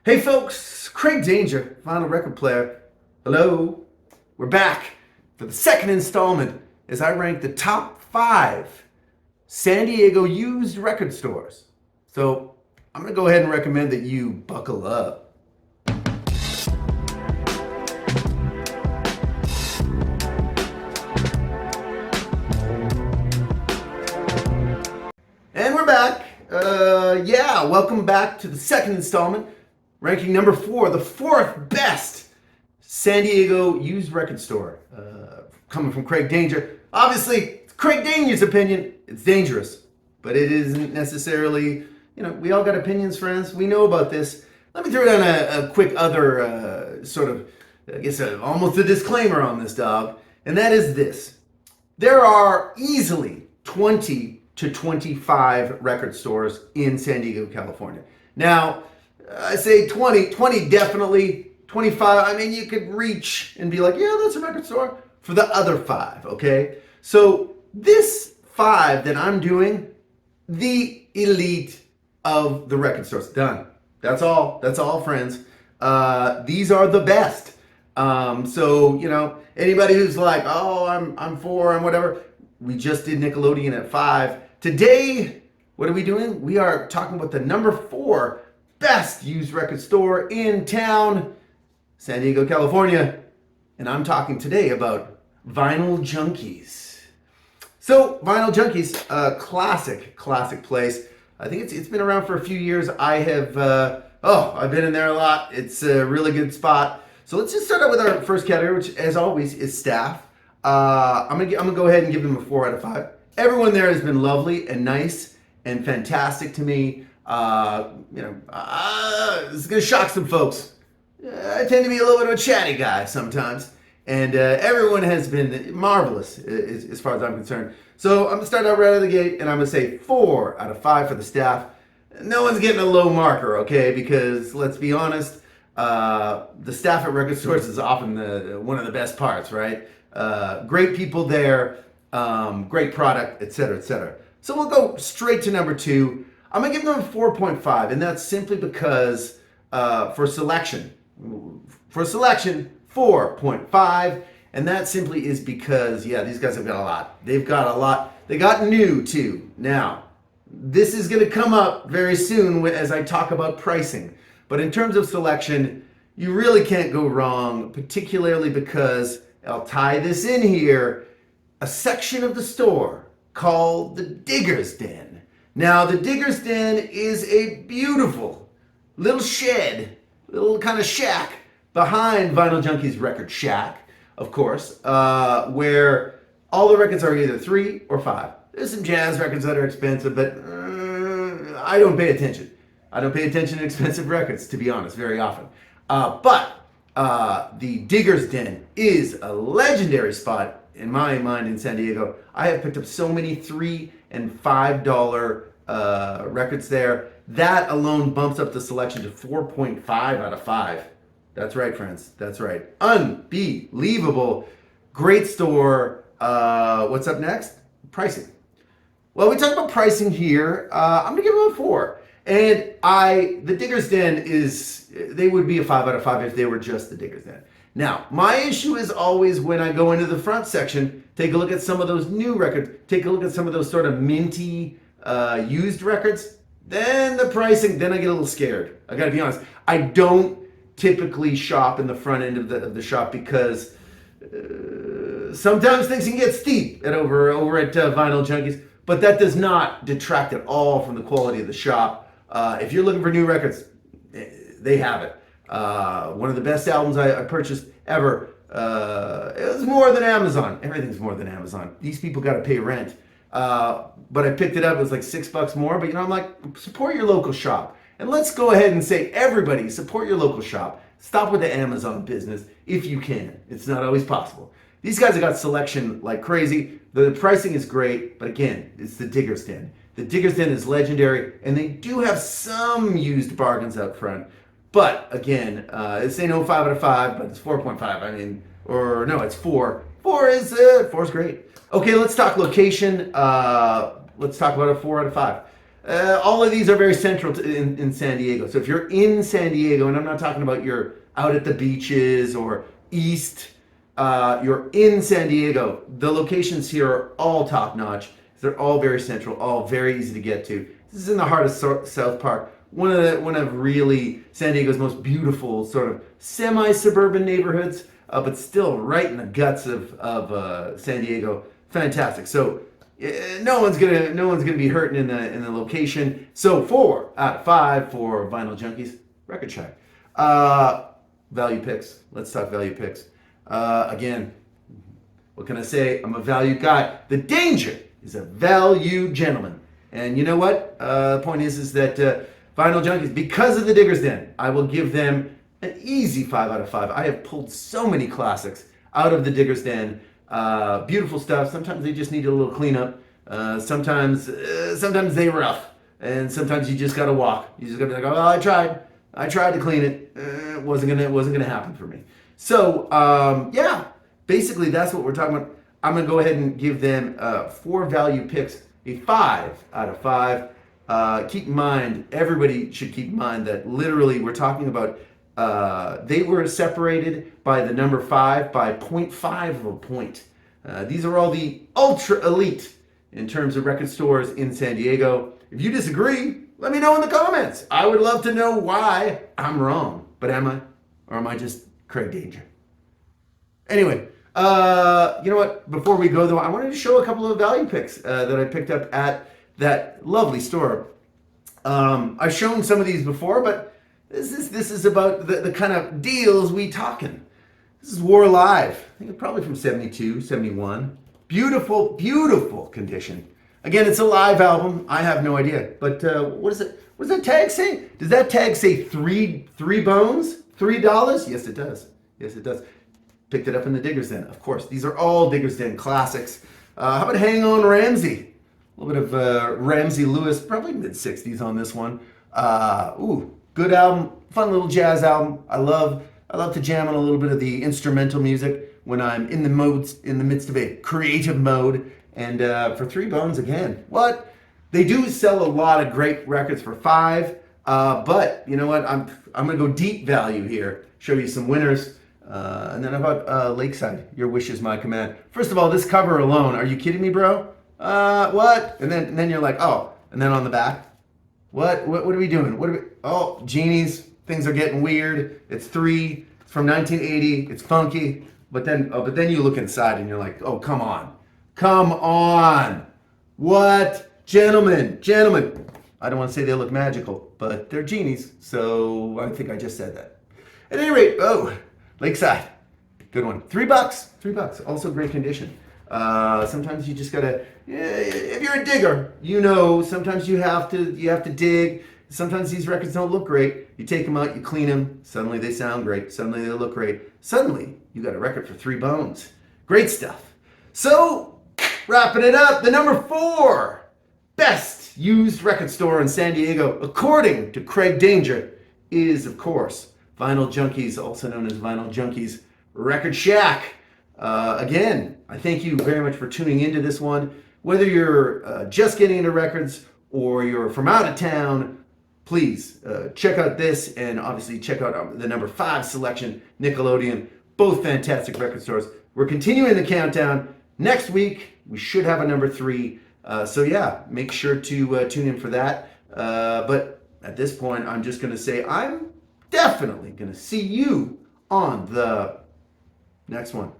Hey folks, Craig Danger, vinyl record player. Hello. We're back for the second installment as I rank the top 5 San Diego used record stores. So I'm going to go ahead and recommend that you buckle up. And we're back. Welcome back to the second installment. Ranking number 4, the 4th best San Diego used record store. Coming from Craig Danger. Obviously, it's Craig Danger's opinion. It's dangerous, but it isn't necessarily, we all got opinions, friends. We know about this. Let me throw down a quick other almost a disclaimer on this, dog. And that is this. There are easily 20 to 25 record stores in San Diego, California. Now, I say 20 definitely, 25, I mean, you could reach and be like, yeah, that's a record store for the other 5, okay? So this 5 that I'm doing, the elite of the record stores, done. That's all, friends. These are the best. Anybody who's like, oh, I'm 4, I'm whatever, we just did Nickelodeon at 5. Today, what are we doing? We are talking about the number 4 best used record store in town, San Diego, California. And I'm talking today about Vinyl Junkies. So, Vinyl Junkies, classic place. I think it's been around for a few years. I've been in there a lot. It's a really good spot. So let's just start out with our first category, which as always is staff. I'm gonna go ahead and give them a 4 out of 5. Everyone there has been lovely and nice and fantastic to me. This is going to shock some folks. I tend to be a little bit of a chatty guy sometimes. And everyone has been marvelous as far as I'm concerned. So I'm going to start out right out of the gate and I'm going to say 4 out of 5 for the staff. No one's getting a low marker, okay? Because let's be honest, the staff at record stores is often one of the best parts, right? Great people there, great product, etc., etc. So we'll go straight to number 2. I'm going to give them a 4.5, and that's simply because for selection, 4.5, and that simply is because, these guys have got a lot. They've got a lot. They got new, too. Now, this is going to come up very soon as I talk about pricing, but in terms of selection, you really can't go wrong, particularly because, I'll tie this in here, a section of the store called the Digger's Den. Now, the Digger's Den is a beautiful little shed, little kind of shack behind Vinyl Junkies Record Shack, of course, where all the records are either 3 or 5. There's some jazz records that are expensive, but I don't pay attention. I don't pay attention to expensive records, to be honest, very often. But the Digger's Den is a legendary spot in my mind in San Diego. I have picked up so many $3 and $5 records there. That alone bumps up the selection to 4.5 out of 5. That's right, friends. That's right. Unbelievable. Great store. What's up next? Pricing. Well, we talked about pricing here. I'm going to give them a 4. And the Digger's Den they would be a 5 out of 5 if they were just the Digger's Den. Now, my issue is always when I go into the front section, take a look at some of those new records, take a look at some of those sort of minty used records, then the pricing, then I get a little scared. I gotta be honest. I don't typically shop in the front end of the shop because sometimes things can get steep over at Vinyl Junkies, but that does not detract at all from the quality of the shop. If you're looking for new records, they have it. One of the best albums I purchased ever. It was more than Amazon. Everything's more than Amazon. These people got to pay rent. But I picked it up. It was like $6 more. But I'm like, support your local shop. And let's go ahead and say, everybody, support your local shop. Stop with the Amazon business if you can. It's not always possible. These guys have got selection like crazy. The pricing is great. But again, it's the Digger's Den. The Digger's Den is legendary. And they do have some used bargains out front. But again, it's no 5 out of 5, but it's 4.5. I mean, or no, it's 4. 4 is great. Okay, let's talk location. Let's talk about a 4 out of 5. All of these are very central in San Diego. So if you're in San Diego, and I'm not talking about you're out at the beaches or east, you're in San Diego, the locations here are all top notch. They're all very central, all very easy to get to. This is in the heart of South Park, one of really San Diego's most beautiful sort of semi-suburban neighborhoods, but still right in the guts of San Diego. Fantastic. So no one's gonna be hurting in the location. So 4 out of 5 for Vinyl Junkies Record Shack. Value picks. Let's talk value picks. Again, what can I say? I'm a value guy. The danger is a value gentleman. And you know what? The point is that Vinyl Junkies, because of the Digger's Den, I will give them an easy 5 out of 5. I have pulled so many classics out of the Digger's Den. Beautiful stuff. Sometimes they just need a little cleanup. Sometimes they rough, and sometimes you just gotta walk. You just gotta be like, oh, I tried to clean it. It wasn't gonna happen for me. So yeah, basically that's what we're talking about. I'm gonna go ahead and give them 4 value picks, a 5 out of 5. Keep in mind, everybody should keep in mind that literally we're talking about they were separated by the number 5 by 0.5 of a point. These are all the ultra elite in terms of record stores in San Diego. If you disagree, let me know in the comments. I would love to know why I'm wrong. But am I? Or am I just Craig Danger? Anyway, you know what? Before we go though, I wanted to show a couple of value picks that I picked up at that lovely store. I've shown some of these before, but this is about the kind of deals we talking. This is War Alive. I think it's probably from 72, 71. Beautiful, beautiful condition. Again, it's a live album. I have no idea. But what is it? What does that tag say? Does that tag say three bones? $3? Yes, it does. Yes, it does. Picked it up in the Digger's Den, of course. These are all Digger's Den classics. How about Hang On Ramsey? A little bit of Ramsey Lewis, probably mid-60s on this one. Good album, fun little jazz album. I love to jam on a little bit of the instrumental music when I'm in the midst of a creative mode. And for 3 bones again, what? They do sell a lot of great records for 5, but you know what? I'm gonna go deep value here. Show you some winners, and then how about Lakeside? Your wish is my command. First of all, this cover alone. Are you kidding me, bro? What? And then you're like, oh, and then on the back. What are we doing? Oh, genies. Things are getting weird. It's 3. It's from 1980. It's funky. But then you look inside and you're like, oh, come on. Come on. What? Gentlemen. I don't want to say they look magical, but they're genies. So I think I just said that. At any rate, Lakeside. Good one. $3. Also great condition. Sometimes you just gotta, if you're a digger, you know, sometimes you have to dig. Sometimes these records don't look great. You take them out, you clean them. Suddenly they sound great. Suddenly they look great. Suddenly you got a record for 3 bones. Great stuff. So wrapping it up, the number 4 best used record store in San Diego, according to Craig Danger, is of course Vinyl Junkies, also known as Vinyl Junkies Record Shack. Again, I thank you very much for tuning into this one. Whether you're just getting into records or you're from out of town, please check out this and obviously check out the number 5 selection, Nickelodeon. Both fantastic record stores. We're continuing the countdown. Next week, we should have a number 3. So yeah, make sure to tune in for that. But at this point, I'm just going to say I'm definitely going to see you on the next one.